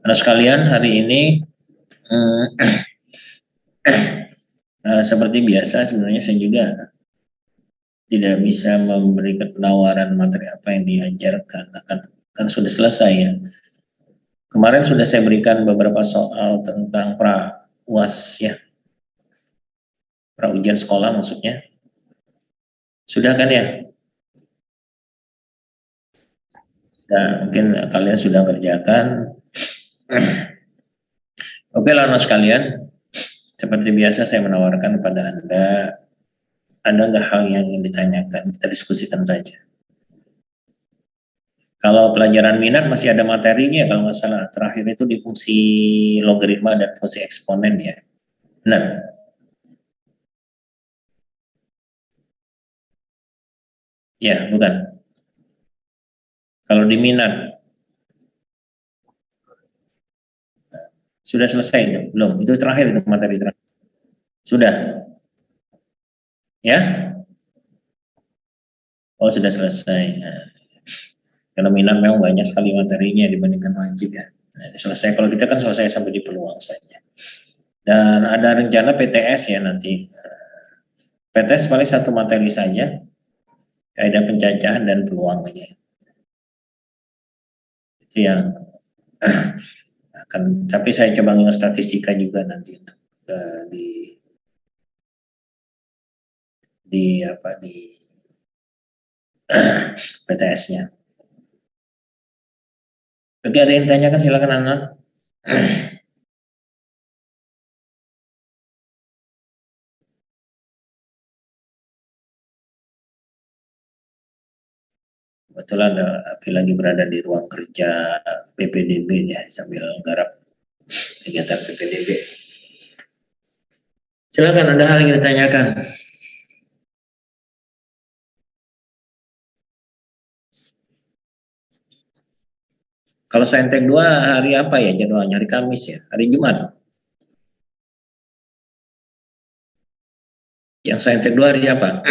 Anak sekalian, hari ini seperti biasa sebenarnya saya juga tidak bisa memberikan penawaran materi apa yang diajarkan, kan sudah selesai ya. Kemarin sudah saya berikan beberapa soal tentang pra-UAS ya, pra ujian sekolah maksudnya. Sudah kan ya? Nah, mungkin kalian sudah kerjakan. Oke lah anak sekalian, seperti biasa saya menawarkan kepada Anda, ada nggak hal yang ingin ditanyakan? Kita diskusikan saja. Kalau pelajaran minat masih ada materinya, kalau nggak salah terakhir itu di fungsi logaritma dan fungsi eksponen ya. Benar? Ya, bukan. Kalau di minat sudah selesai belum? Itu terakhir itu materi terakhir. Sudah? Ya? Oh, sudah selesai. Nah, karena minat memang banyak sekali materinya dibandingkan wajib ya. Nah, selesai. Kalau kita kan selesai sampai di peluang saja. Dan ada rencana PTS ya nanti. PTS paling satu materi saja, kaidah pencacahan dan peluang aja. Itu yang akan, tapi saya coba ngingat statistika juga nanti untuk di PTS-nya. Oke, ada yang tanyakan silakan anak. Kebetulan Api lagi berada di ruang kerja PPDB ya, sambil garap kegiatan PPDB. Silakan, ada hal yang ditanyakan. Kalau Saintek 2 hari apa ya jadwalnya? Hari Kamis ya? Hari Jumat? Yang Saintek 2 hari apa?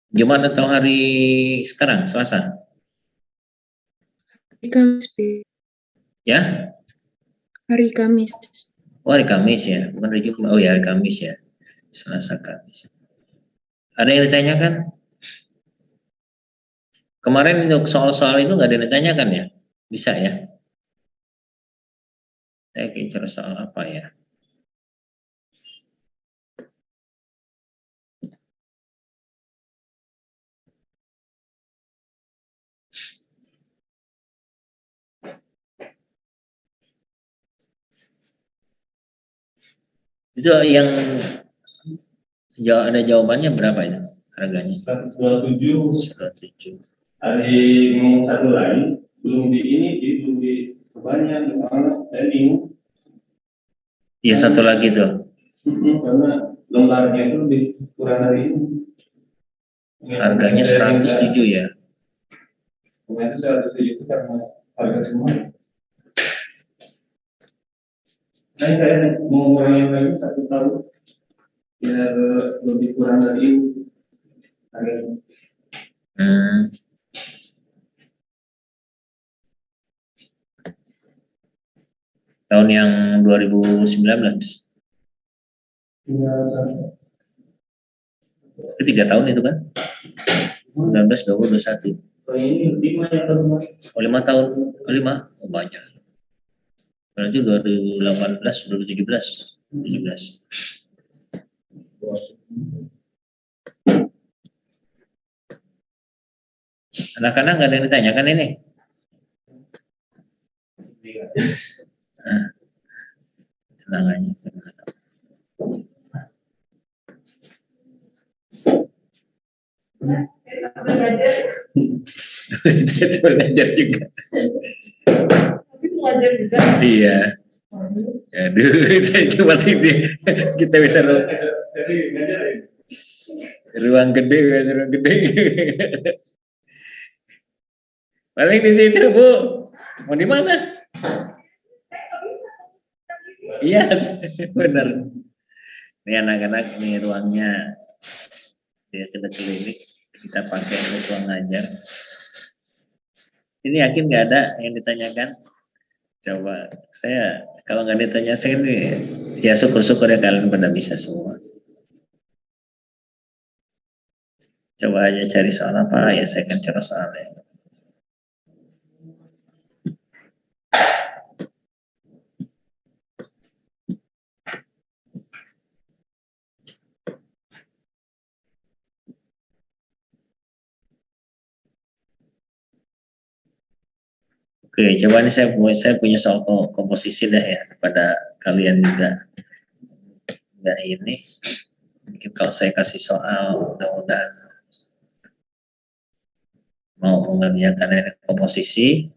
Jumat atau hari sekarang, Selasa? Hari Kamis. Ya? Hari Kamis. Oh, hari Kamis ya, bukan hari Jumat. Oh ya, hari Kamis ya. Selasa, Kamis. Ada yang ditanyakan? Kemarin untuk soal-soal itu nggak ada yang ditanyakan ya? Bisa ya? Saya kira soal apa ya? Itu yang ada jawabannya berapa itu harganya? 127. Hari ngomong satu lagi, belum di ini, belum di kebanyakan saya bingung. Iya, satu lagi tuh. Karena lembarnya itu lebih kurang dari ini. Harganya 107 ya. Kemarin itu 107 itu karena harga semua. Nah, saya mau ngurangin lagi 1 tahun biar lebih kurang dari ini. Tahun yang 2019. Iya. 3 tahun itu kan? 19, 20, 21. Oh, ini 5 ya tahun. Oh, 5 tahun. Oh, 5? Oh, banyak. Berarti 2018, 2017. 17. Anak-anak nggak ada yang ditanyakan ini? Tenang aja. Itu belajar juga. Belajar juga. Iya. Aduh, saya cuma sini. Kita bisa ruang gede, ruang gede. Paling di situ, Bu. Mau di mana? Iya, benar. Ini anak-anak, ini ruangnya dia kecil ini. kita pakai untuk mengajar. Ini yakin nggak ada yang ditanyakan? Coba saya kalau nggak ditanya saya ini ya syukur-syukur ya kalian pada bisa semua. Coba aja cari soal apa ya saya akan cari soalnya. Oke, coba ini saya punya soal komposisi dah ya pada kalian juga. Nggak ini, mungkin kalau saya kasih soal mudah-mudahan mau mengerjakan ini komposisi.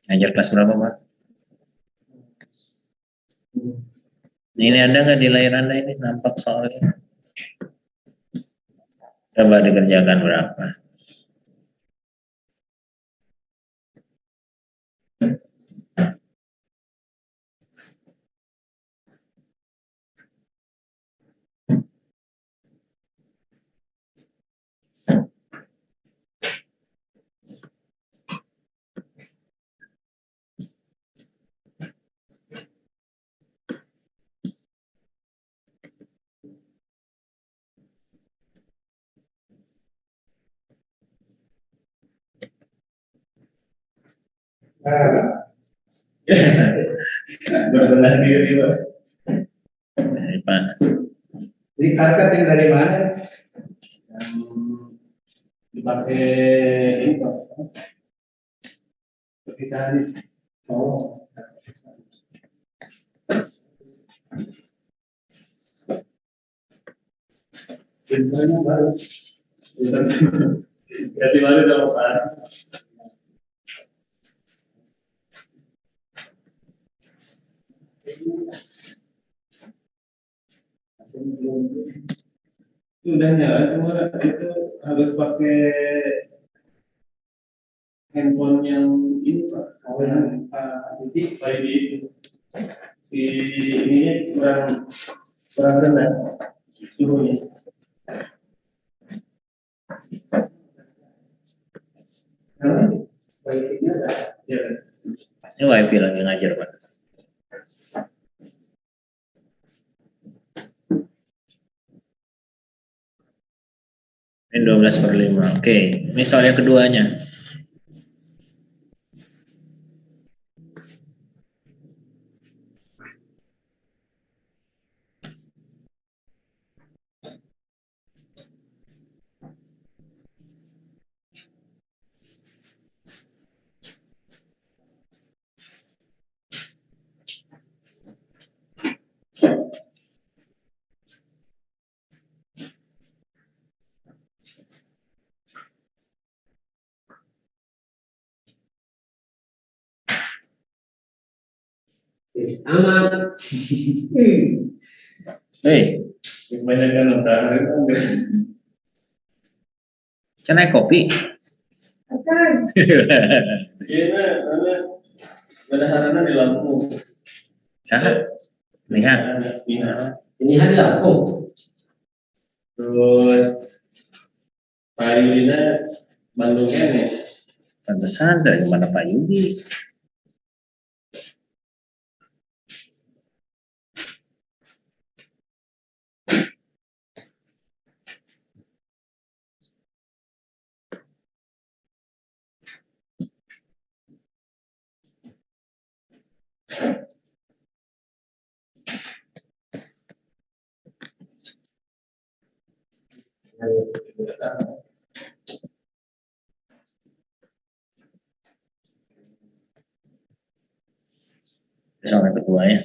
Ngajar kelas berapa, Pak? Ini ada nggak di layar Anda ini nampak soalnya? Coba dikerjakan berapa? Berbenah diri, Pak. Dari Pak. Ini karpet yang dari mana? Yang dipakai ini, Pak. Perpisahan. Oh. Filternya baru. Kasih baru sama Pak. Sudah nyala, cuma itu harus pakai handphone yang ini Pak. Yang Pak Yudi itu. Si ini kurang rendah suhunya. Ya. Ini WiFi lagi ngajar, Pak. Ini 12/5. Oke, ini soal yang keduanya. Aman. Hei, Kebanyakan nonton. can I kopi? Iya, karena badaharana di Lampung. Sana, lihat. Ini hari Lampung. Terus Pak Yudina Bandungnya nih. Pantesan dari mana Pak Yudi? Soal kedua ya.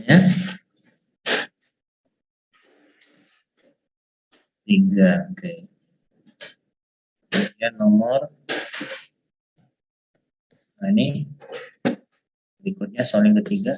Ya. 3, oke. Kemudian nomor, nah ini berikutnya soal yang ketiga.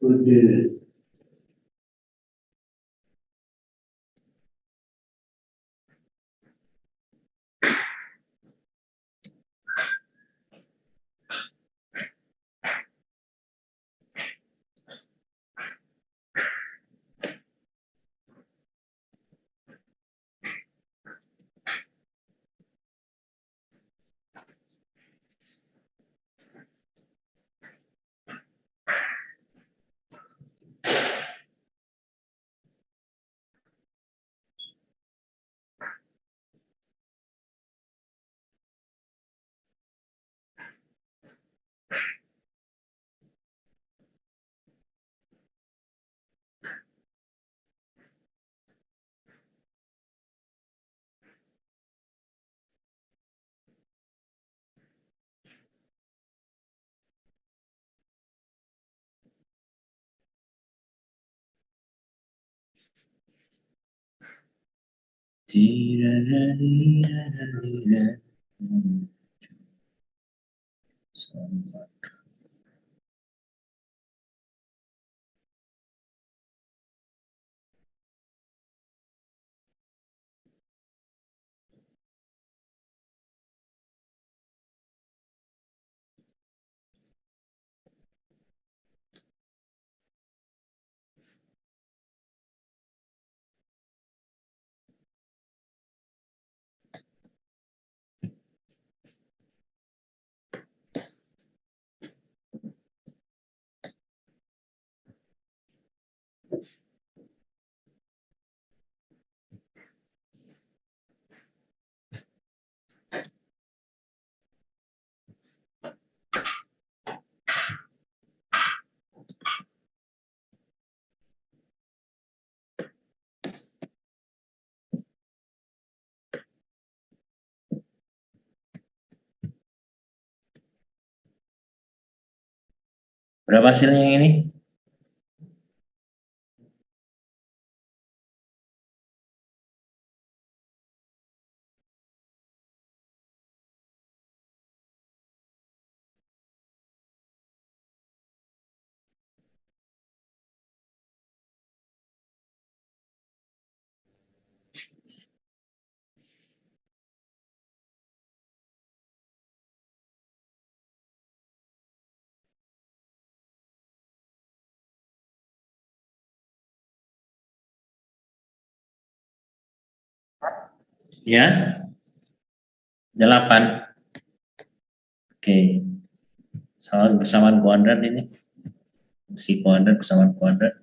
Udah. Berapa hasilnya yang ini? Ya, 8. Oke, persamaan kuadrat ini. Si kuadrat persamaan kuadrat.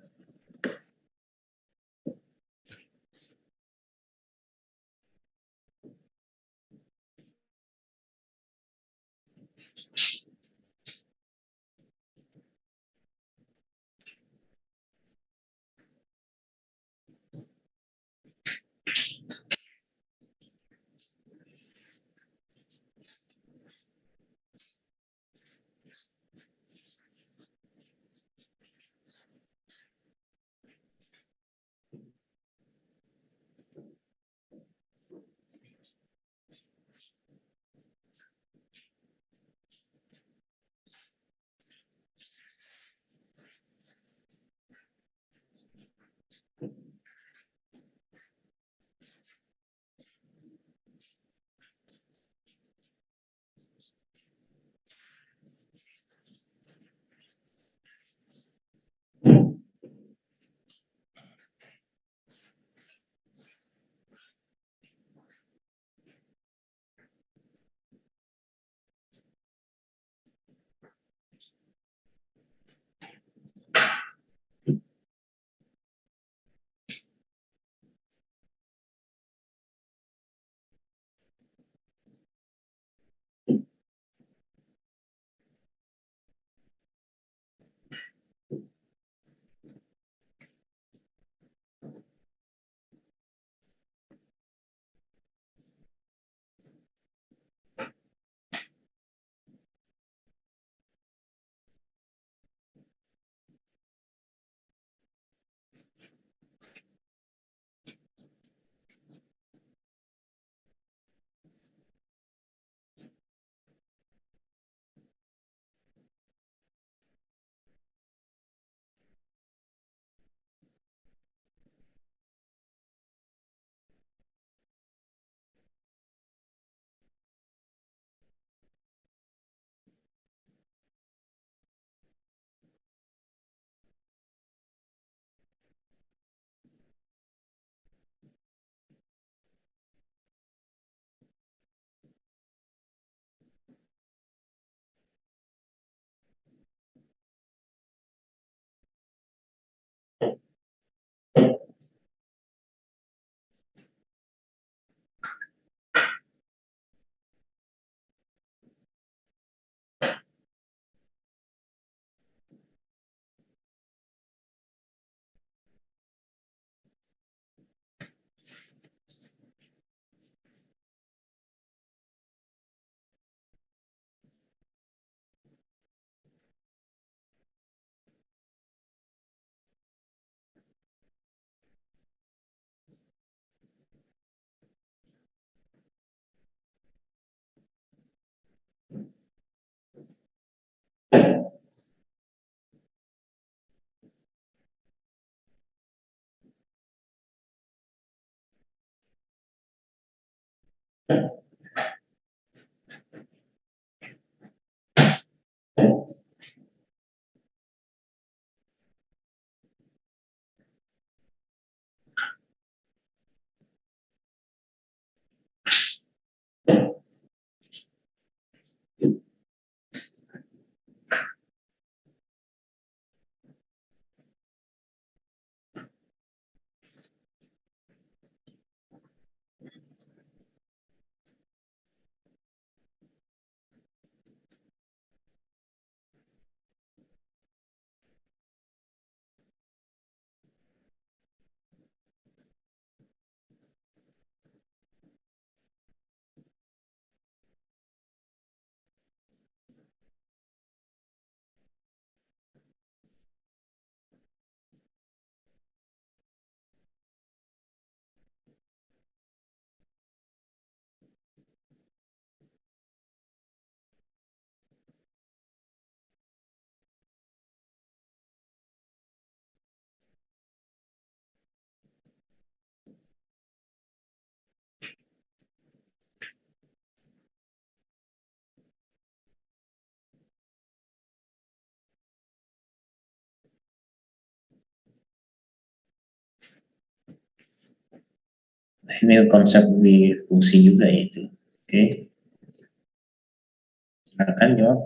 Nah, ini konsep di fungsi juga ya itu. Oke, silakan jawab.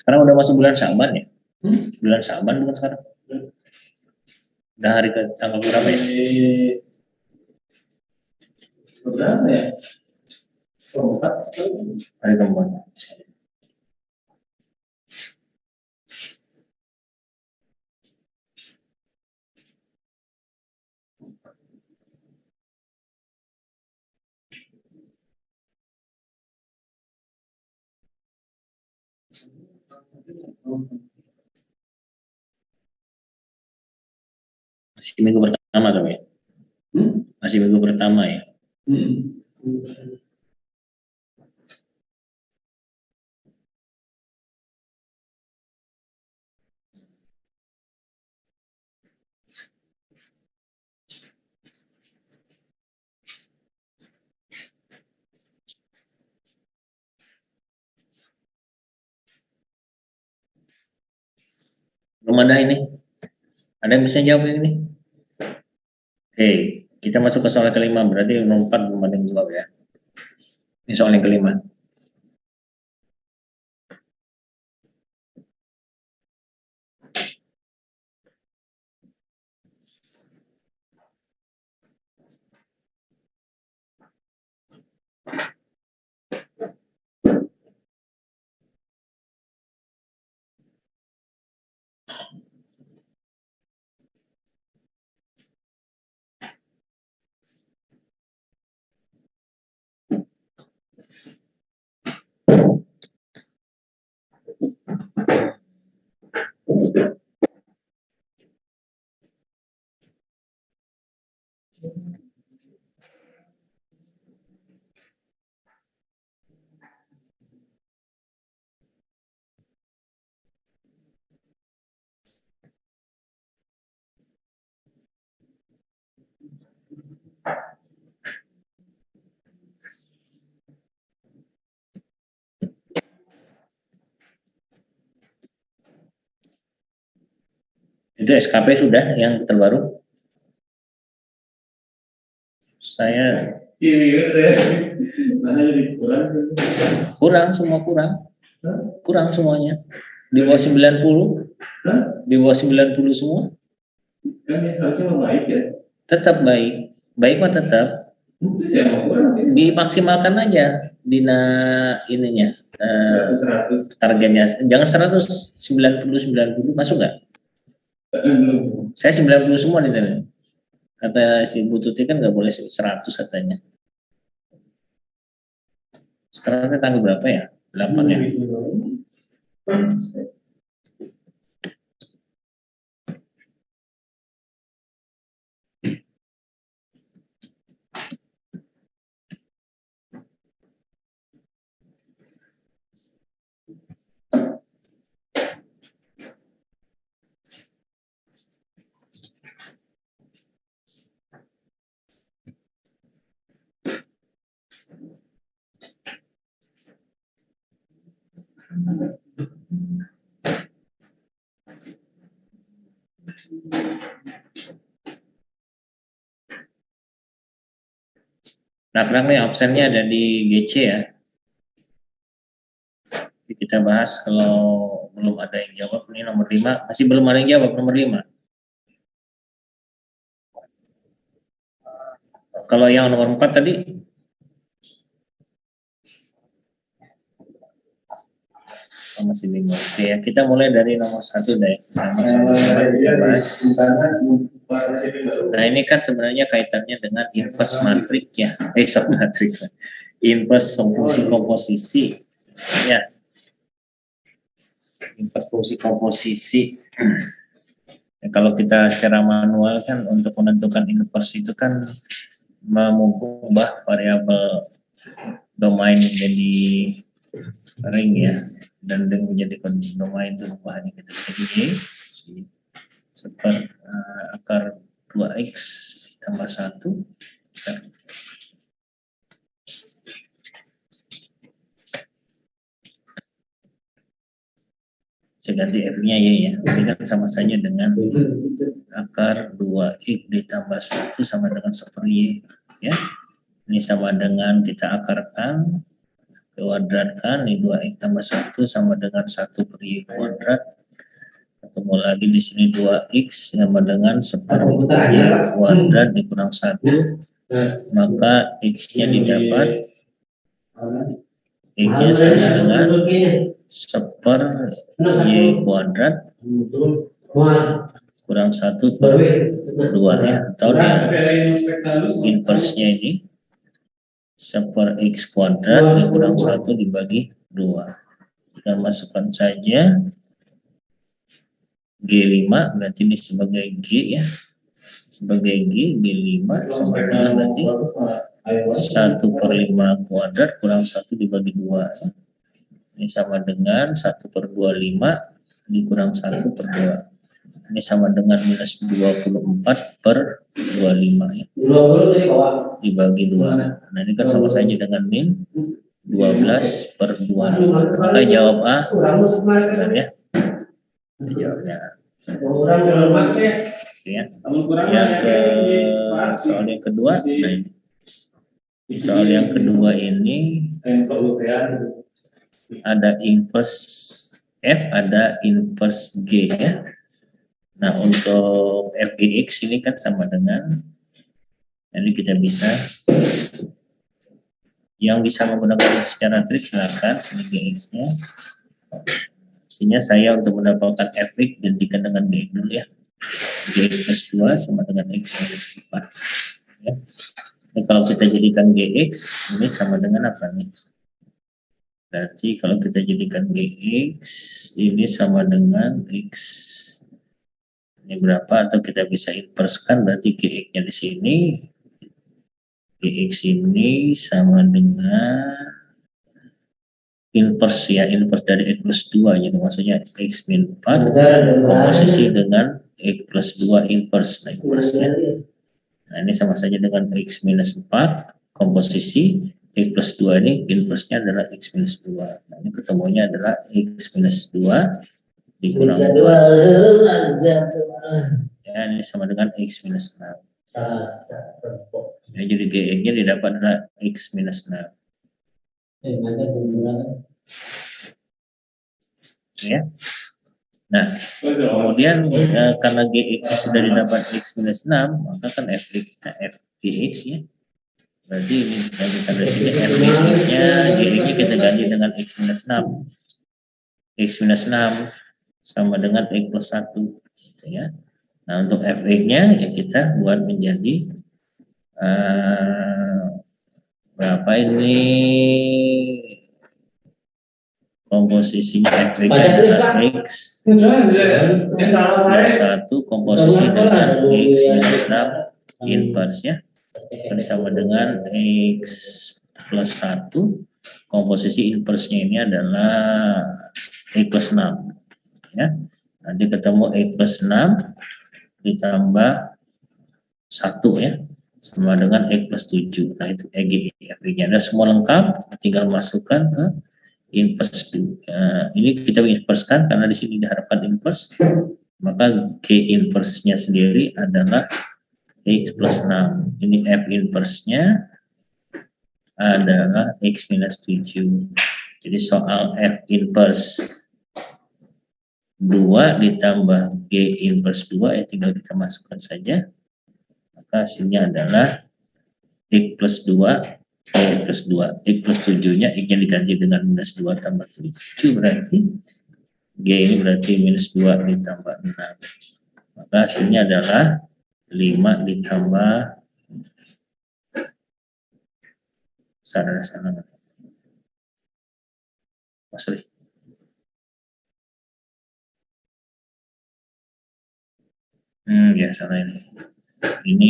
Sekarang udah masuk bulan Syaban ya? Bulan Syaban bukan sekarang? Udah hari ke tanggal berapa ya? Berapa ya? Keempat. Hari keempat. Masih minggu pertama kan ya? Masih minggu pertama ya? Belum ada ini? Ada yang bisa jawab ini? Oke, kita masuk ke soal yang kelima. Berarti nomor 4 belum ada yang jawab ya. Ini soal yang kelima. Itu SKP sudah yang terbaru. Saya kurang semuanya. Di bawah 90. Di bawah 90 semua. Kan ya seharusnya baik ya. Tetap baik. Baik mah tetap. Dimaksimalkan aja ininya. 100. Targetnya. Jangan 100, 90 masuk nggak? Saya 90 semua nih tadi. Kata si Bu Tuti kan nggak boleh 100 katanya. Sekarang tanggal berapa ya? 8 ya. Nah, nih absennya ada di GC ya. Jadi kita bahas kalau belum ada yang jawab, ini nomor 5, masih belum ada yang jawab nomor 5. Kalau yang nomor 4 tadi masih bingung. Oke ya, kita mulai dari nomor 1 deh. Nah, ini kan sebenarnya kaitannya dengan inverse matrik ya. Matrik. Inverse fungsi komposisi. Ya. Inverse fungsi komposisi. Ya, kalau kita secara manual kan untuk menentukan inverse itu kan mengubah variabel domain jadi ring ya, dan ring menjadi domain itu bahannya kita jadi akar 2x tambah 1. Saya ganti F-nya ya. Ini kan sama saja dengan akar 2x ditambah 1 sama dengan 1 per y. Ya. Ini sama dengan kita akarkan, kuadratkan, ini 2x tambah 1 sama dengan 1 per y kuadrat. Ketemu lagi di sini 2x sama dengan 1 per y kuadrat dikurang 1. Maka x-nya didapat, x-nya sama dengan 1 per y kuadrat kurang 1 per 2 ya, atau inverse-nya ini 1 per x kuadrat dikurang 1 dibagi 2. Kita masukkan saja G5, berarti ini sebagai G ya, sebagai G5 sama dengan berarti 1 per 5 kuadrat kurang 1 dibagi 2 ya. Ini sama dengan 1 per 25 dikurang 1 per 2. Ini sama dengan minus 24 per 25 ya. Dibagi 2. Nah, ini kan sama saja dengan min 12 per 2. Maka jawab A. Benar ya. Jawabnya A. Ya. Soal yang kedua. Nah, ini. Soal yang kedua ini ada inverse F, ada inverse G ya. Nah, untuk FGX ini kan sama dengan, jadi kita bisa, yang bisa menggunakan secara trik silakan, sini GX-nya. Artinya saya untuk mendapatkan Fx gantikan dengan G dulu ya. Gx plus 2 sama dengan X minus 4. Ya. Nah, kalau kita jadikan Gx, ini sama dengan apa nih? Berarti kalau kita jadikan Gx, ini sama dengan X. Ini berapa, atau kita bisa inverskan, berarti Gx-nya di sini, Gx ini sama dengan inverse ya, inverse dari X plus 2, jadi maksudnya X min 4 komposisi dengan X plus 2 inverse, nah inverse-nya. Nah, ini sama saja dengan X minus 4 komposisi X plus 2, ini inverse-nya adalah X minus 2. Nah, ini ketemunya adalah X minus 2 dikurang 2. Ya, ini sama dengan X minus 6. Ya, jadi GX-nya didapat adalah X minus 6. Ya. Nah, kemudian karena GX-nya sudah didapat X minus 6, maka kan FGX ya. Berarti ini kita dari sini FGX-nya, GX-nya kita ganti dengan X minus 6. X minus 6 sama dengan X plus 1. Gitu ya. Nah, untuk FX-nya ya kita buat menjadi berapa ini komposisinya FX-nya adalah X plus 1 komposisi dengan X minus 6 inverse ya. Sama dengan X plus 1 komposisi inverse-nya ini adalah X plus 6 ya. Nanti ketemu X plus 6 ditambah 1 ya, sama dengan X plus 7. Nah, itu EG-nya ada semua lengkap, tinggal masukkan ke inverse. Ini kita inverse-kan karena di sini diharapkan inverse, maka G inverse-nya sendiri adalah X plus 6. Ini F inverse-nya adalah X minus 7. Jadi soal F inverse 2 ditambah G inverse 2 ya tinggal kita masukkan saja. Maka hasilnya adalah X plus 2, X plus 2. X plus 7-nya X-nya diganti dengan minus 2 tambah 7 berarti G ini berarti minus 2 ditambah 6. Maka hasilnya adalah 5 ditambah salah. Sorry. Ya salah ini. Ini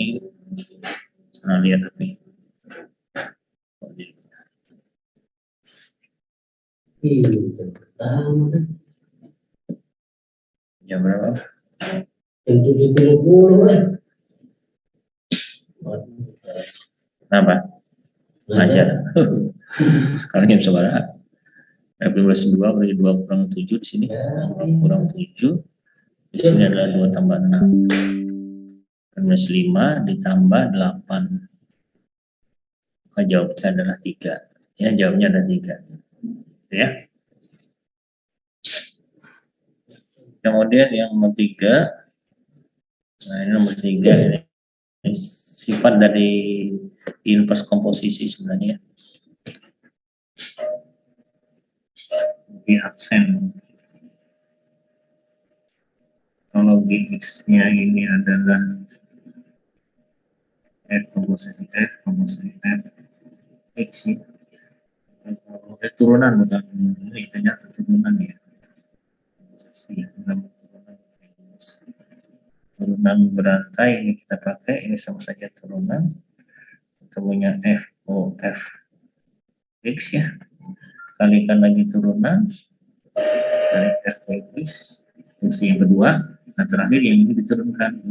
salah lihat tapi. Jam berapa? Jam 7.30. Kenapa? Ngajar. Sekarang jam seberapa? Plus 2 berarti 2 kurang 7 di sini. 2 kurang 7. Di sini adalah 2 tambah 6. Minus 5 ditambah 8. Maka jawabnya adalah 3. Ya, jawabnya adalah 3. Ya. Kemudian yang nomor 3. Nah, ini nomor 3 ini sifat dari inverse komposisi sebenarnya. Di aksen. Kalau GX-nya ini adalah F komposisi F X ya. Turunan bukan ini ternyata turunan ya. Komposisi turunan berantai ini kita pakai, ini sama saja turunan. Ketemunya F O F X ya. Kalikan lagi turunan dari F X fungsi yang kedua. Nah, terakhir yang ini diturunkan,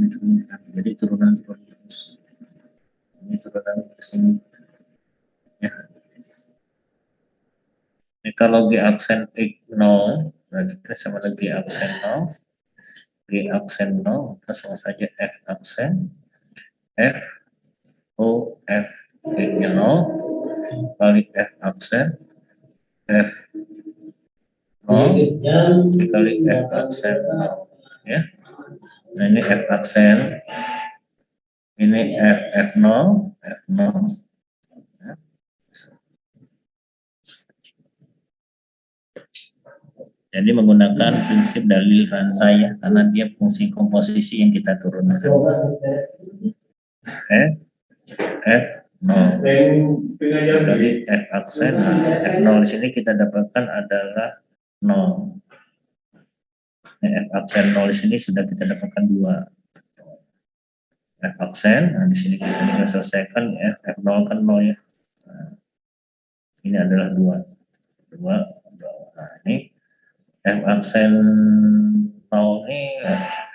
jadi turunan terus. Ini turunan ke sini. Ya. Ini kalau G aksen X 0, berarti kita sama lagi aksen 0. G aksen 0, maka sama saja F aksen F O F X-nya 0 kali F aksen F 0 dikali F aksen 0 ya. Nah, ini F aksen, ini F0 ya. Jadi menggunakan prinsip dalil rantai ya, karena dia fungsi komposisi yang kita turunkan. F0 kali F aksen, F0 di sini kita dapatkan adalah 0. F aksen 0 di sini sudah kita dapatkan 2. F aksen, nah di sini kita selesaikan F0 kan 0 ya. Nah, ini adalah 2. Nah, ini F aksen 0 ini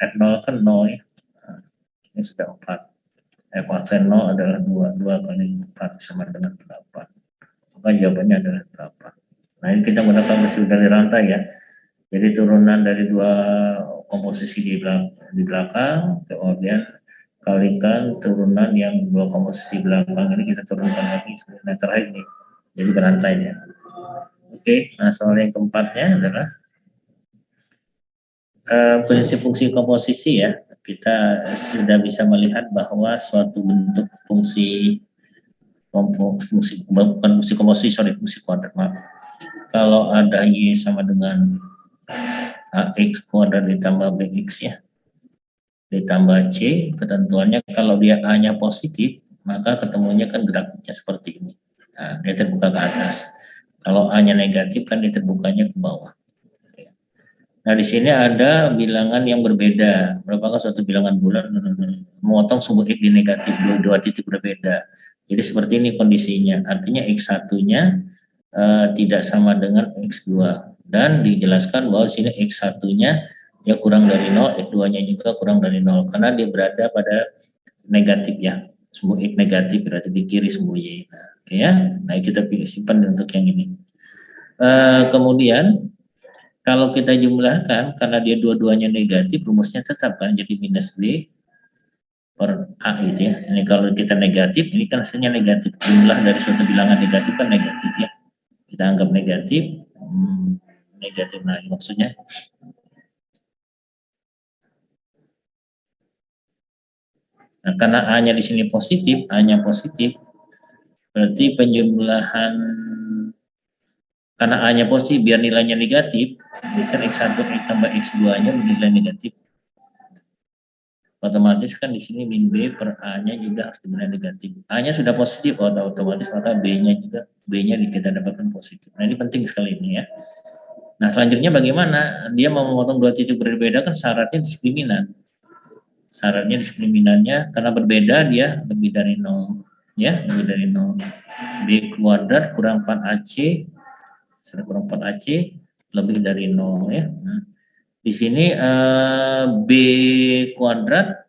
F0 kan 0 ya. Nah, ini sudah 4. F aksen 0 adalah 2 kali 4 sama dengan 8. Maka jawabannya adalah 8. Nah, ini kita menggunakan prinsip dari rantai ya. Jadi turunan dari dua komposisi di belakang, kemudian kalikan turunan yang dua komposisi belakang ini kita turunkan lagi. Nah terakhir nih, jadi berantai ya. Oke, nah soal yang keempatnya adalah prinsip fungsi komposisi ya. Kita sudah bisa melihat bahwa suatu bentuk fungsi fungsi kuadrat, maaf. Kalau ada Y sama dengan AX kuadrat ditambah BX ya, ditambah C, ketentuannya kalau dia A-nya positif, maka ketemunya kan grafiknya seperti ini. Nah, dia terbuka ke atas. Kalau A-nya negatif, kan dia terbukanya ke bawah. Nah, di sini ada bilangan yang berbeda. Berapakah suatu bilangan bulat memotong sumbu X di negatif, dua titik berbeda. Jadi seperti ini kondisinya. Artinya X1-nya tidak sama dengan X2. Dan dijelaskan bahwa di sini X1-nya ya kurang dari 0, X2-nya juga kurang dari 0. Karena dia berada pada negatif ya. Sumbu X negatif berarti di kiri sumbu Y. Nah, oke ya. Nah, kita simpan untuk yang ini. Kemudian kalau kita jumlahkan, karena dia dua-duanya negatif, rumusnya tetap kan jadi minus B per A itu ya. Ini kalau kita negatif, ini kan hasilnya negatif. Jumlah dari suatu bilangan negatif kan negatif ya. Kita anggap negatif, negatif. Nah, maksudnya nah, karena A-nya di sini positif, A-nya positif, berarti penjumlahan karena A-nya positif, biar nilainya negatif, kan X1 tambah X2-nya bernilai negatif. Otomatis kan di sini min B per A-nya juga harus bernilai negatif. A-nya sudah positif, otomatis maka B-nya juga, B-nya kita dapatkan positif. Nah, ini penting sekali ini ya. Nah, selanjutnya bagaimana? Dia mau memotong dua titik berbeda kan syaratnya diskriminan. Syaratnya diskriminannya karena berbeda dia lebih dari 0. Ya, lebih dari 0. B kuadrat kurang 4AC kurang 4AC lebih dari 0 ya. Nah, di sini B kuadrat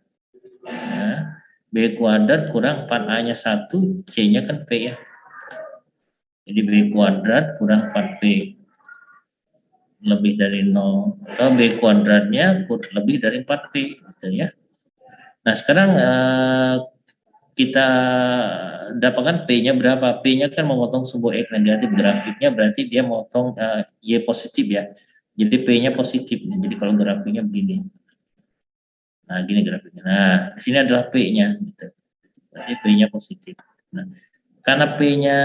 ya, B kuadrat kurang 4A-nya 1, C-nya kan P ya. Jadi B kuadrat kurang 4P lebih dari 0 atau B kuadratnya lebih dari 4P gitu ya. Nah, sekarang kita dapatkan P-nya berapa? P-nya kan memotong sumbu X negatif, grafiknya berarti dia memotong Y positif ya. Jadi P-nya positif. Jadi kalau grafiknya begini. Nah, gini grafiknya. Nah, di sini adalah P-nya gitu. Berarti P-nya positif. Nah, karena P-nya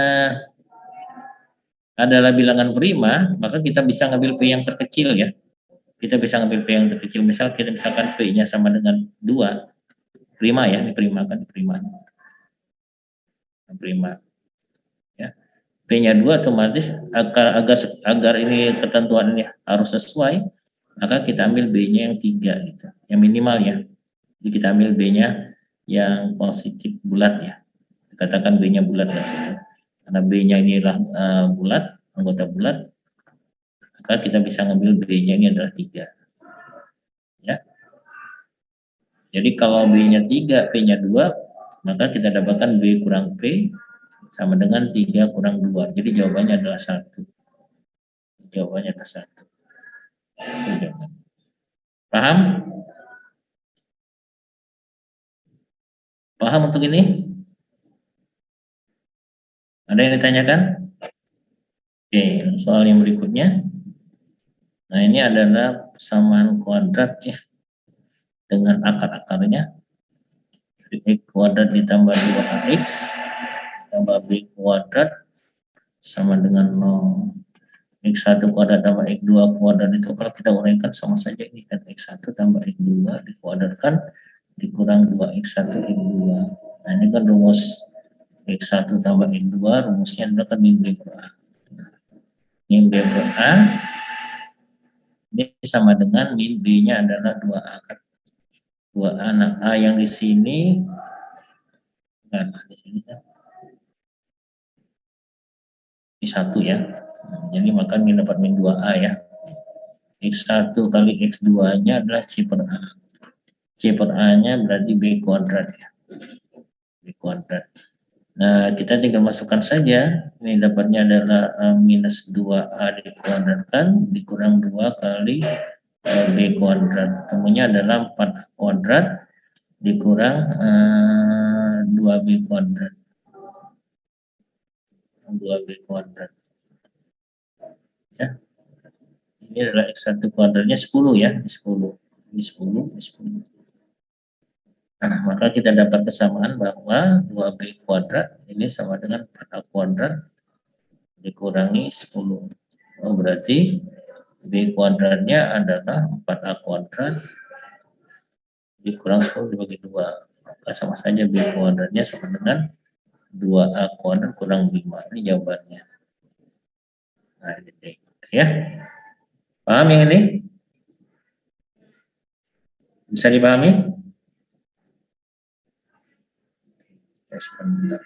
adalah bilangan prima, maka kita bisa ngambil P yang terkecil ya. Kita bisa ngambil P yang terkecil. Misal kita misalkan P-nya sama dengan 2. Prima ya, ini prima kan, prima ya. P-nya 2 otomatis agar ini ketentuan ini harus sesuai, maka kita ambil B-nya yang 3 gitu. Yang minimal ya. Jadi kita ambil B-nya yang positif bulat ya. Katakan B-nya bulat di situ. Karena B-nya inilah bulat, anggota bulat, maka kita bisa ngambil B-nya ini adalah 3. Ya. Jadi kalau B-nya 3, P-nya 2, maka kita dapatkan B kurang P sama dengan 3 kurang 2. Jadi jawabannya adalah 1. Jawabannya adalah 1. Paham? Paham untuk ini? Ada yang ditanyakan? Oke, soal yang berikutnya. Nah, ini adalah persamaan kuadrat ya. Dengan akar-akarnya. X kuadrat ditambah 2AX tambah B kuadrat sama dengan 0. X1 kuadrat tambah X2 kuadrat itu kalau kita uraikan sama saja ini kan X1 tambah X2 dikuadratkan dikurang 2X1 X2. Nah, ini kan rumus X1 tambah X2 rumusnya adalah kan min B per A. Min B per A ini sama dengan min B-nya adalah 2A kan. 2A, nah A yang di sini nah, di sini kan ini 1 ya. Nah, jadi maka min dapat min 2A ya. X1 kali X2-nya adalah C per A. C per A-nya berarti B kuadrat ya. B kuadrat. Nah, kita tinggal masukkan saja. Ini dapatnya adalah minus 2A dikuadratkan dikurang 2 kali B kuadrat. Ketemunya adalah 4A kuadrat dikurang 2B kuadrat. 2B kuadrat. Ya. Ini adalah X1 kuadratnya 10 ya. 10. Ini 10, ini 10. Nah, maka kita dapat kesamaan bahwa 2B kuadrat ini sama dengan 4A kuadrat dikurangi 10. Oh, berarti B kuadratnya adalah 4A kuadrat dikurang 10 dibagi 2. Maka sama saja B kuadratnya sama dengan 2A kuadrat kurang 5. Ini jawabannya. Nah, ini ya. Paham yang ini? Bisa dipahami? Ya, sebentar.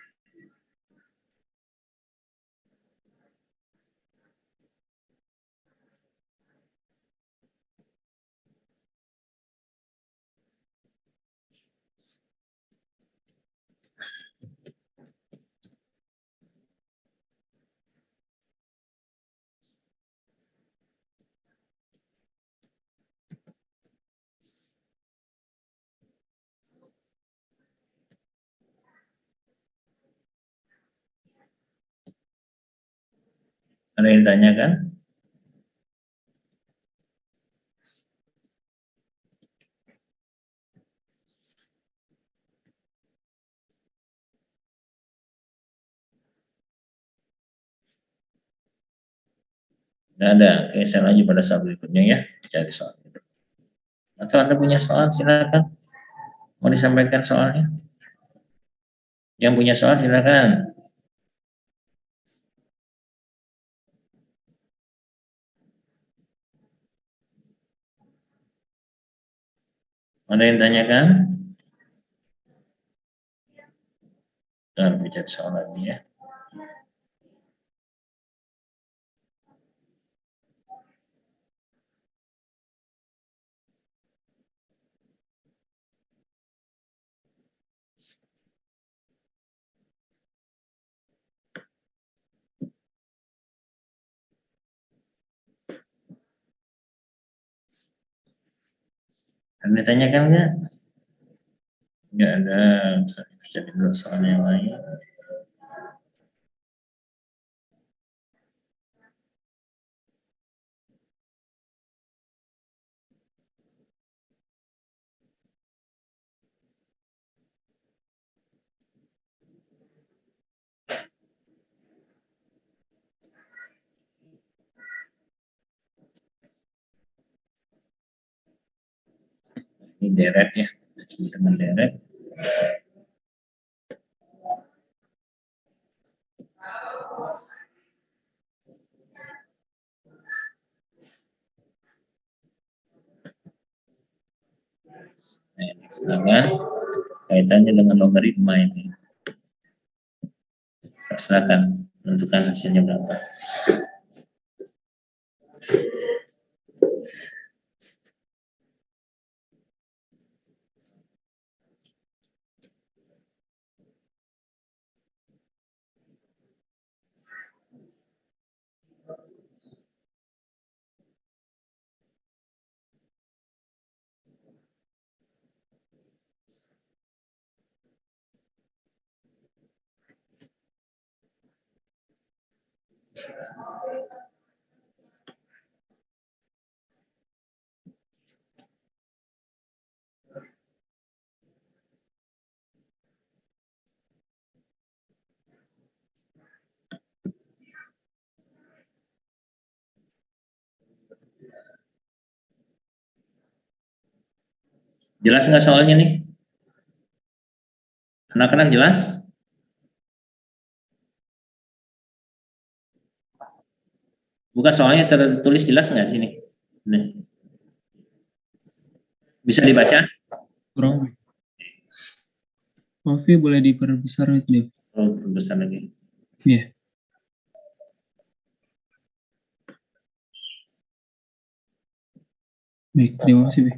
Ada yang tanyakan? Tidak ada. Oke, saya lanjut pada soal berikutnya ya. Cari soal. Atau Anda punya soal, silakan. Mau disampaikan soalnya? Yang punya soal, silakan. Ada yang tanyakan? Kita bicara soal lagi ya. Ada yang ditanyakan nggak? Nggak ada. Saya cari dulu soal yang lain. Ini deret ya. Dengan deret. Nah, silakan. Kaitannya dengan logaritma ini. Silakan tentukan hasilnya berapa. Jelas nggak soalnya nih? Anak-anak jelas? Bukan soalnya tertulis jelas nggak sini? Nih. Bisa dibaca? Kurang. Maaf ya, boleh diperbesar itu deh. Oh, besar lagi. Iya. Baik, terima kasih, Beh.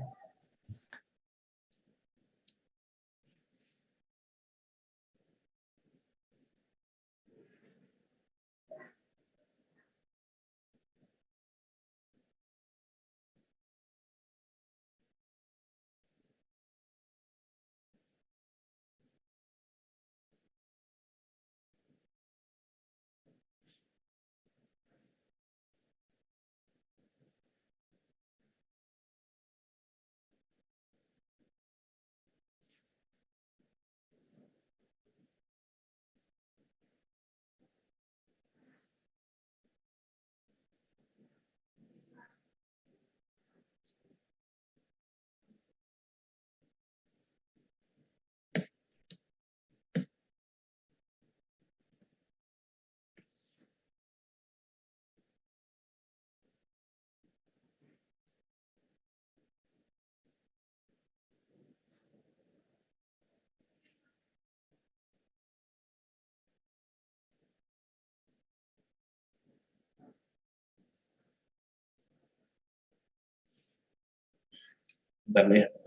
Bentar lihat.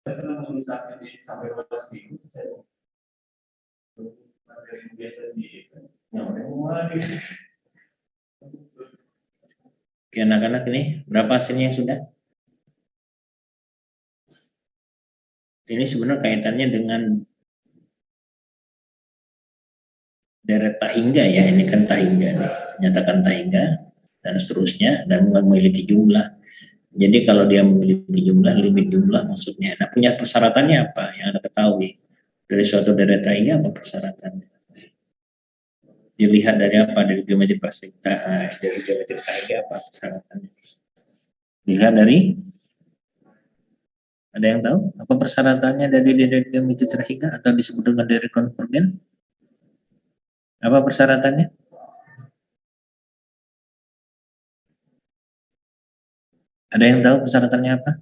Kalau misalnya sampai 12.000, saya materi yang biasa di Oke, anak-anak ini berapa hasilnya yang sudah? Ini sebenarnya kaitannya dengan deret tak hingga ya, ini kan tak hingga nih. Nyatakan tak hingga dan seterusnya dan memiliki jumlah. Jadi kalau dia memiliki jumlah, limit jumlah maksudnya. Nah, punya persyaratannya apa yang Anda ketahui? Dari suatu deret tak hingga apa persyaratannya? Dilihat dari apa? Dari geometri perspektif, dari geometri tak hingga apa persyaratannya? Dilihat dari, ada yang tahu apa persyaratannya dari geometri tak hingga atau disebut dengan deret konvergen? Apa persyaratannya? Ada yang tahu persyaratannya apa?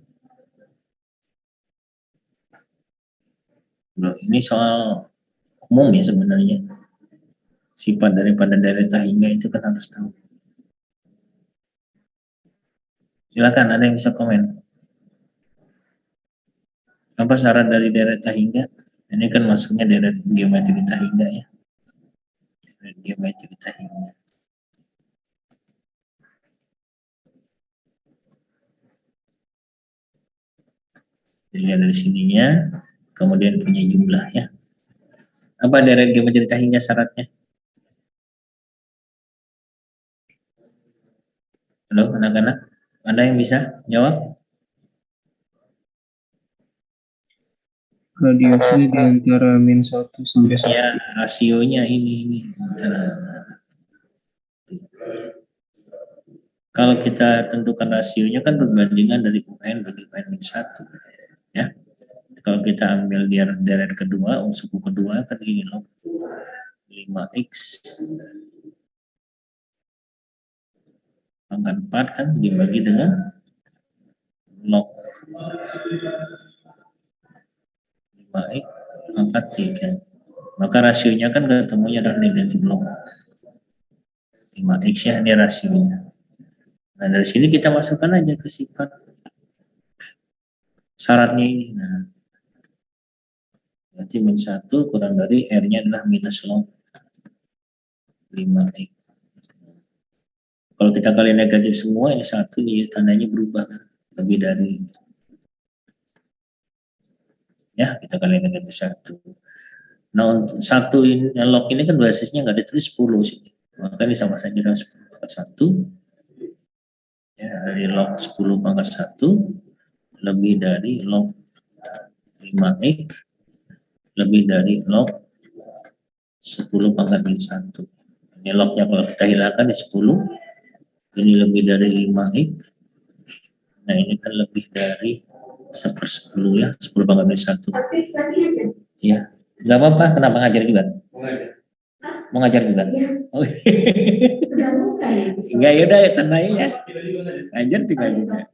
Loh, ini soal umum ya sebenarnya. Sifat daripada deret tahingga itu kan harus tahu. Silakan, ada yang bisa komen. Apa syarat dari deret tahingga? Ini kan masuknya deret geometri tahingga ya. Deret geometri tahingga. Dilihat dari sininya, kemudian punya jumlah ya. Apa deret geometri tahingga syaratnya? Halo anak-anak, ada yang bisa jawab? Radiusnya di antara -1 sampai 1. Ya, rasionya ini. Nah, kalau kita tentukan rasionya kan perbandingan dari UN bagi UN-1 ya. Kalau kita ambil deret kedua, suku kedua kan gini loh, 5x pangkat 4 kan dibagi dengan log 5x pangkat 3. Maka rasionya kan ketemunya adalah negatif log 5x ya, ini rasionya. Nah dari sini kita masukkan aja ke sifat syaratnya ini. Nah, berarti -1 kurang dari R-nya adalah minus log 5x. Kalau kita kali negatif semua, ini 1 nih tandanya berubah kan? Lebih dari, ya kita kali negatif 1. Nah untuk 1 ini, log ini kan basisnya nggak ditulis 10 sih. Maka ini sama saja dengan 10 pangkat 1. Ya, dari log 10 pangkat 1 lebih dari log 5x lebih dari log 10 pangkat min 1. Ini lognya kalau kita hilangkan di 10, ini lebih dari 5x. Nah ini kan lebih dari 1/10 ya, 10 pangkat min 1. Iya, nggak apa-apa, kenapa ngajar juga? Mau ngajar juga? Oh. Enggak, yaudah ya tandanya ya. Ngajar tinggal juga.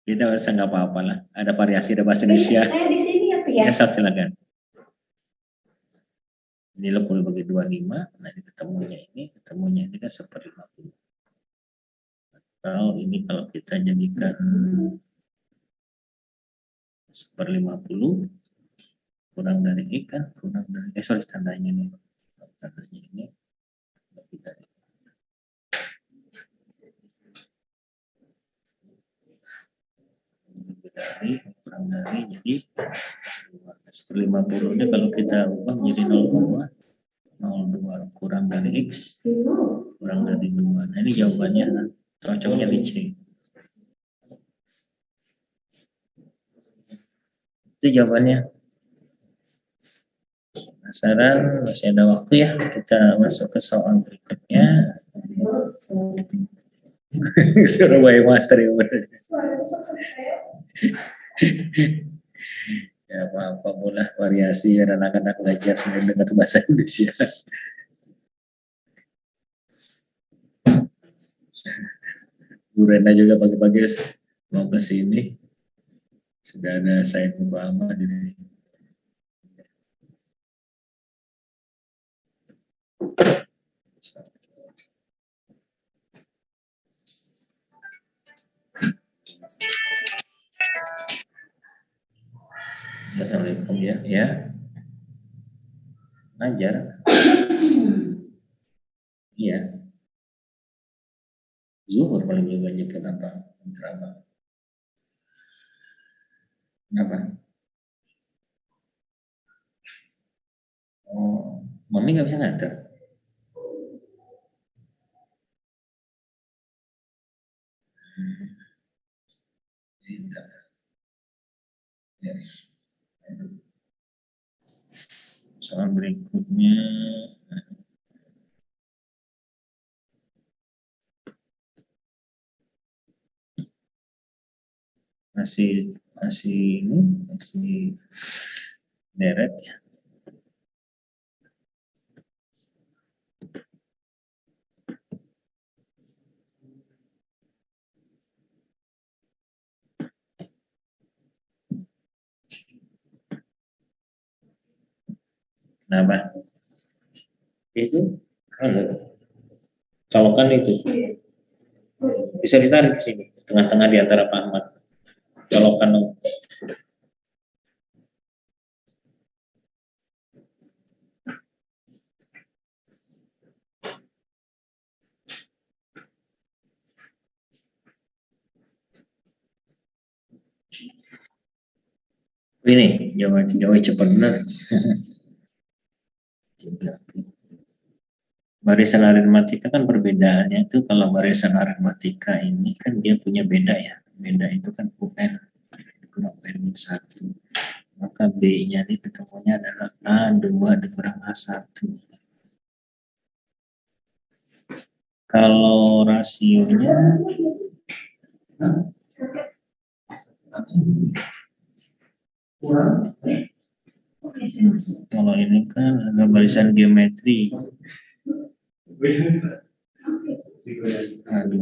Kita usah nggak apa-apa lah. Ada variasi, ada bahasa Indonesia. Saya di sini ya, Ya, silakan. Ini 10 bagi 25, nah ini ketemunya ini kan 1/50. Atau ini kalau kita jadikan 1/50 kurang dari X kan, kurang dari, tandanya nih. Tandanya ini lebih dari. Kurang dari, jadi 1/50 ini kalau kita ubah menjadi 0,02 kurang dari X kurang dari 2. Nah ini jawabannya, cocoknya di C. Itu jawabannya. Penasaran? Masih ada waktu ya, kita masuk ke soal berikutnya. Surabaya Master ya benar. Ya apa-apa mulah variasi dan anak-anak belajar sambil dengar bahasa Indonesia. Bu Rena juga pagi-pagi mau ke sini. Sudah ada saya Muhammad ini. Assalamualaikum ya. Ngajar. Iya. Zuhur paling juga nyebut apa? Apa? Kenapa? Oh, mami nggak bisa nganter. Ya. Soal berikutnya. Masih deret ya. Kenapa? Itu colokan itu bisa ditarik ke sini, tengah-tengah di antara Pak Ahmad. Colokan. Ini jawab cepat benar. Juga. Barisan aritmatika kan perbedaannya itu, kalau barisan aritmatika ini kan dia punya beda ya. Beda itu kan UN dikurang UN 1. Maka B-nya ini ketemunya adalah A2 dikurang A1. Kalau rasionya kurang. kalau ini kan ada barisan geometri A2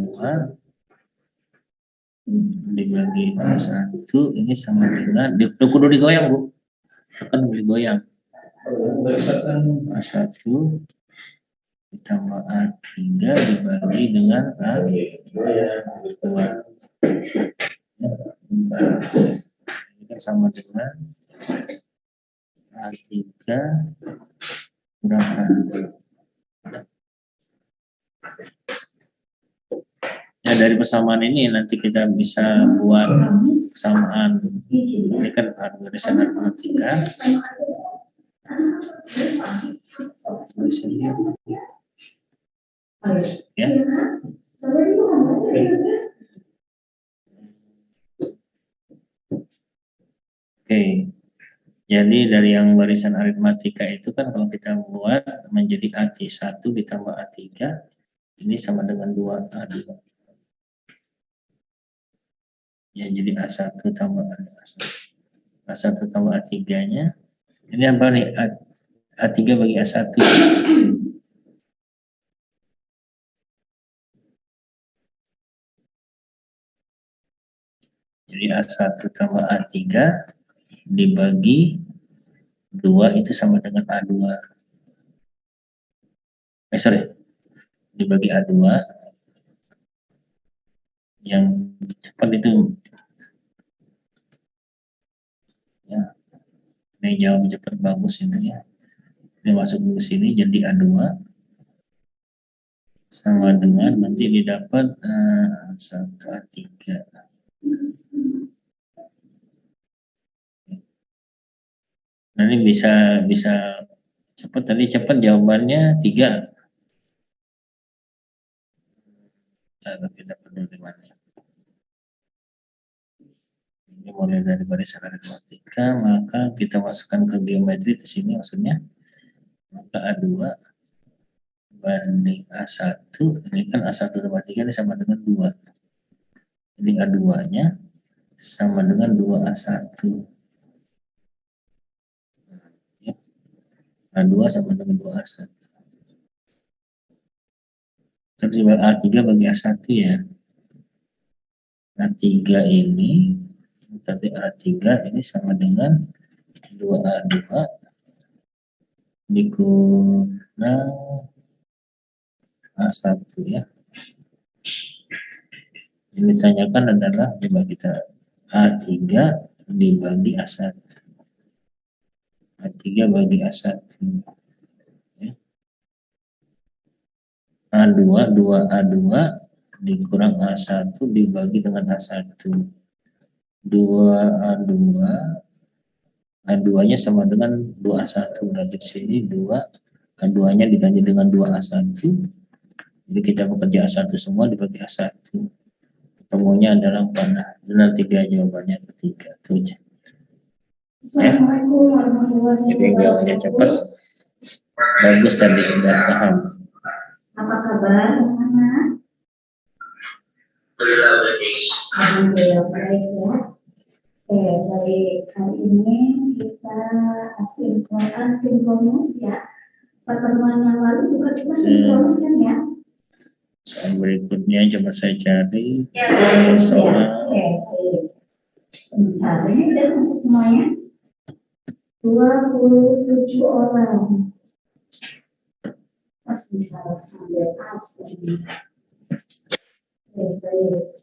dibagi A1 ini sama dengan kudu digoyang Bu, tekan digoyang. A1 ditambah A3 dibagi dengan A2. Ini kan sama dengan A3 kurang A2. Ya, dari persamaan ini nanti kita bisa buat kesamaan. Ini kan barisan aritmatika. Bisa lihat. Ya. Oke. Jadi dari yang barisan aritmatika itu kan kalau kita buat menjadi A1 ditambah A3 ini sama dengan 2A2. Ya, jadi A1 tambah A1. A1 tambah A3-nya. Ini apa nih? A3 bagi A1. Jadi A1 tambah A3 dibagi 2 itu sama dengan A2. Dibagi A2. Yang cepat itu ya, ini jawab cepat bagus itu ya. Ini masuk ke sini jadi A2 sama dengan nanti didapat A1 A3. Nah, ini bisa cepat, tadi cepat jawabannya 3. Cara tidak peduli mana. Ini mulai dari barisan aritmatika, maka kita masukkan ke geometri di sini maksudnya. Maka A2 banding A1, ini kan A1 tambah 3 ini sama dengan 2. Jadi A2-nya sama dengan 2A1. Ya. A2 sama dengan 2A1. Terus A3 bagi A1 ya. A3 ini, tadi A3 ini sama dengan 2A2 dikurang A1 ya. Yang ditanyakan adalah coba kita A3 dibagi A1. A3 bagi A1. Ya. A2, 2A2 dikurang A1 dibagi dengan A1. 2A2, A2-nya sama dengan 2A1. Berarti di sini 2, A2-nya diganti dengan 2A1. Jadi kita bekerja A1 semua dibagi A1. Ketemunya adalah 4. Nah, benar 3 jawabannya ketiga. Tujuh. Ya. Jadi jawabnya cepat. Bagus tadi, udah paham. Apa kabar, anak? Alhamdulillah baik ya. Dari hari ini kita asinkronus ya. Pertemuan yang lalu juga kita sinkronus ya. Soal berikutnya coba saya cari. Ya, soal. Oke. Bentar, ini udah masuk semuanya. 27 orang. Bisa ambil absen. Baik.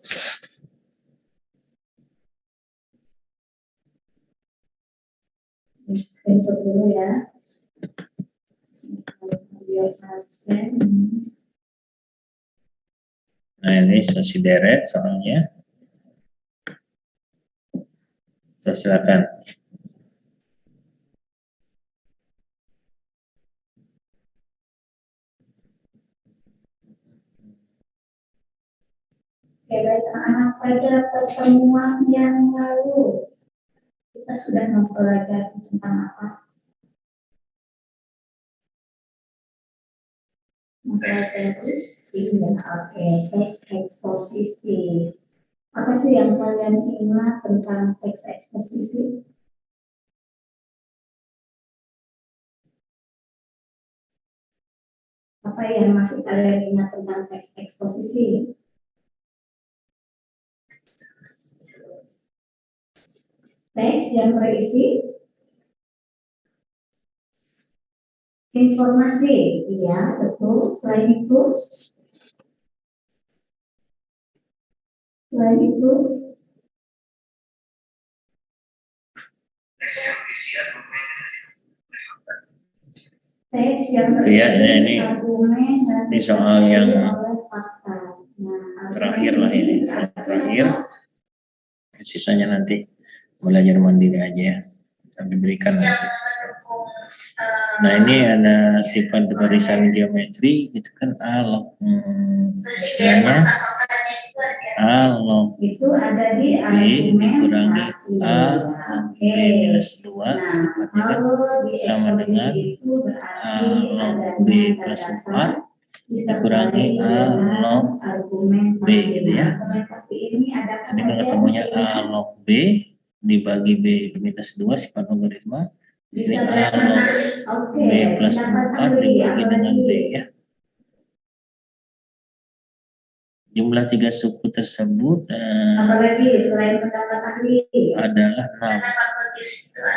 Screenshot dulu ya. Ambil absen. Nah ini masih deret soalnya. So, silakan. Oke, baik anak-anak, pada pertemuan yang lalu kita sudah mempelajari tentang apa? Mempelajari teks eksposisi. Apa sih yang kalian ingat tentang teks eksposisi? Apa yang masih kalian ingat tentang teks eksposisi? Teks yang berisi informasi, iya betul. Selain itu teks yang berisi Iya, ini argumen dan ini soal yang oleh fakta. terakhir lah ini, soal terakhir. Sisanya nanti belajar mandiri aja, tapi berikan nanti. Nah ini ada sifat barisan geometri, itu kan alog, istilahnya alog Itu ada di B dikurangi argumentasi. A log B minus 2, sifatnya kan sama dengan A log B plus 4 dikurangi A log B gitu ya. Ini kan ketemunya A log B dibagi B minus 2 sifat logaritma. Di sini A log B plus 4 dibagi dengan B ya. Jumlah 3 suku tersebut Apalagi selain pendapat ahli adalah 6.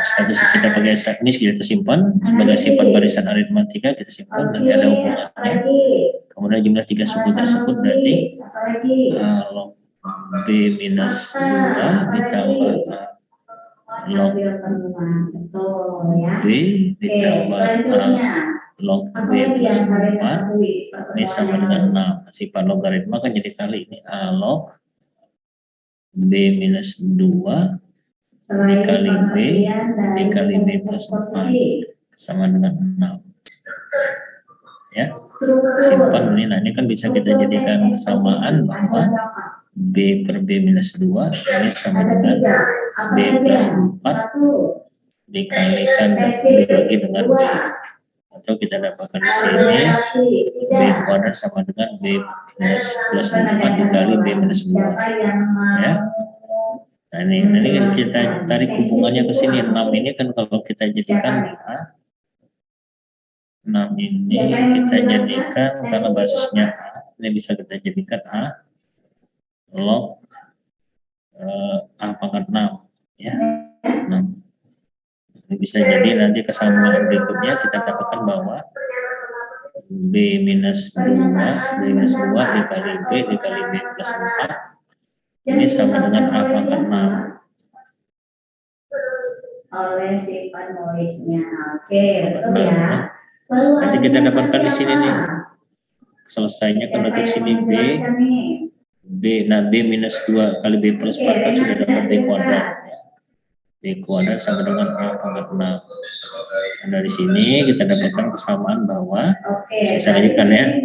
Status kita pakai ini kita simpan sebagai sifat barisan aritmatika, kita simpan nanti ada hubungannya. Kemudian jumlah 3 suku tersebut berarti A log B minus 2 ditambah A log B ditambah A log B plus 4 ini sama dengan 6. Sifat logaritma kan jadi kali ini A log B minus 2 dikali B dikali B plus 4 sama dengan 6 ya. Simpan ini. Nah ini kan bisa kita jadikan samaan bahwa B per B minus 2 ini sama dengan B plus 4 dikalikan dibagi dengan B, atau kita dapatkan di sini B kuadrat sama dengan B plus 4 dikali B minus 2 ya. Nah ini kita tarik hubungannya ke sini. 6 ini kan kalau kita jadikan A, 6 ini kita jadikan karena basisnya A, ini bisa kita jadikan A log A pangkat 6 ya. 6 ini bisa jadi nanti kesamaan berikutnya kita dapatkan bahwa B minus 2 dikali B dikali B plus 4 ini sama dengan A pangkat 6 oleh si penulisnya. Oke, betul ya. Lalu nanti kita dapatkan di sini nih selesainya kan untuk sini B minus 2 kali B plus 4 kan sudah dapat B kuadrat ya. B kuadrat sama dengan A pangkat 6. Nah, dari sini kita dapatkan kesamaan bahwa saya lanjutkan ya.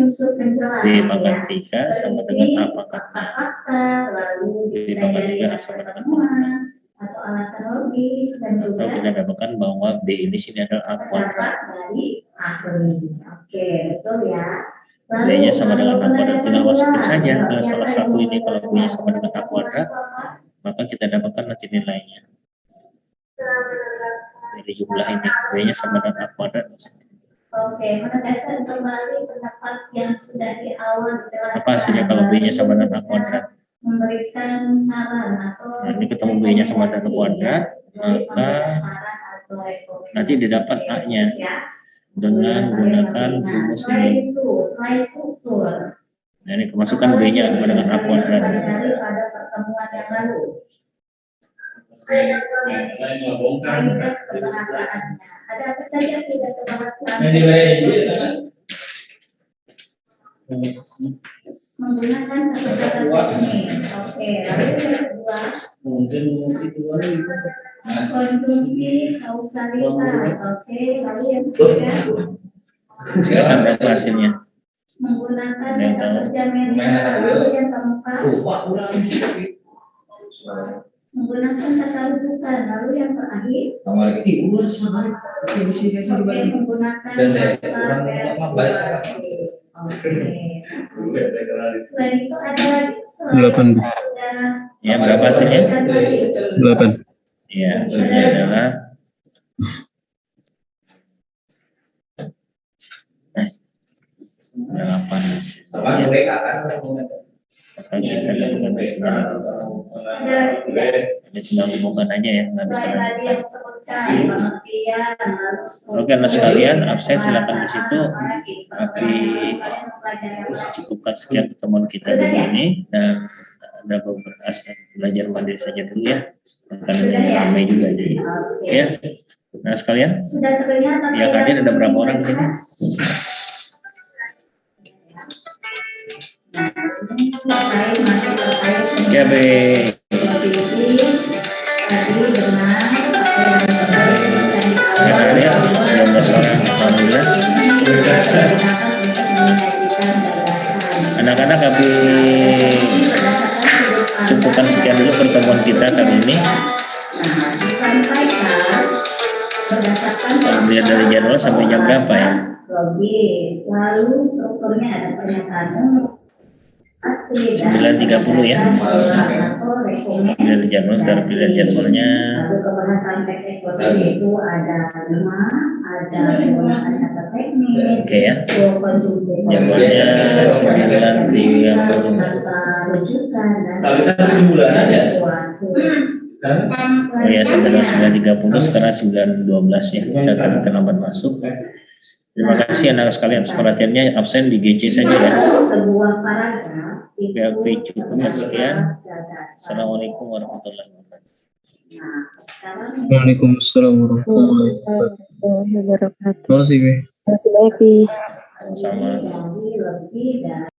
B pangkat 3 sama dengan A pangkat 6. B pangkat 3 sama dengan atau alasan logis dan juga atau kita dapatkan bahwa B ini sini adalah A kuadrat. Dari ahli. Oke, betul ya. B-nya sama dengan A kuadrat, tinggal masukin saja ke salah satu ini. Kalau B-nya sama dengan A kuadrat, maka kita dapatkan nanti nilainya dari jumlah ini. B-nya sama dengan A kuadrat. Oke, menegaskan kembali pendapat yang sudah di awal dijelaskan. Apa hasilnya kalau B-nya sama dengan A kuadrat? Memberikan saran atau Nah, ini ketemu B-nya sama dengan A kuadrat, maka atau rekomendasi Nanti didapat A-nya dengan gunakan rumus Selain ini. itu, selain struktur, Nah, ini kemasukan B-nya sama dengan A kuadrat. dari pada pertemuan yang lalu. Kualitas kebahasaannya. Ada apa saja tidak kebahasaan? Menggunakan kata-kata teknik. Oke, lalu yang kedua, konjungsi kausalitas. Oke, lalu yang ketiga, Silakan berapa hasilnya? menggunakan kata kerja netral. Lalu yang keempat, menggunakan kata rujukan. Lalu yang terakhir, oke, menggunakan kata persuasi. Oke. Selain itu ada lagi Delapan. Ya, berapa hasilnya? 8. Ya, hasilnya adalah delapan hasilnya. Maka kita lakukan hasilnya. Ini cuma hubungan aja ya, nggak bisa Selain tadi lakukan. yang disebutkan pengertian, lalu Oke, anak sekalian, absen silakan di situ. Tapi cukupkan sekian pertemuan kita di sini, dan ada beberapa aspek belajar mandiri saja dulu ya, karena ini ramai juga jadi. Ya, nah sekalian, sudah terlihat apa yang hadir ada berapa orang di sini? Ya, baik. Yang hadir 19 orang, alhamdulillah. Anak-anak, kami cukupkan sekian dulu pertemuan kita kali ini. Kalau melihat dari jadwal sampai jam berapa ya? Logis, lalu strukturnya ada pernyataan umum. 9.30 ya. Pilihan jadwal, ntar pilihan jadwalnya. Lalu kebahasan teks eksposisi itu ada 5, ada penggunaan kata teknik. Oke ya. Jadwalnya 9.30. Rujukan dan Tapi kan 7 bulanan ya. persuasi. Oh ya, sebenarnya 9.30, sekarang 9.12 ya. Kita tadi terlambat masuk. Terima kasih anak sekalian atas perhatiannya. Absen di GC saja ya. Sebuah paragraf itu PLP cukupkan sekian. gagasan. Assalamualaikum warahmatullahi wabarakatuh. Nah, sekarang Waalaikumsalam warahmatullahi wabarakatuh. wabarakatuh. Terima kasih, Be. Terima kasih, Baik, Pi. Sama-sama. lebih dari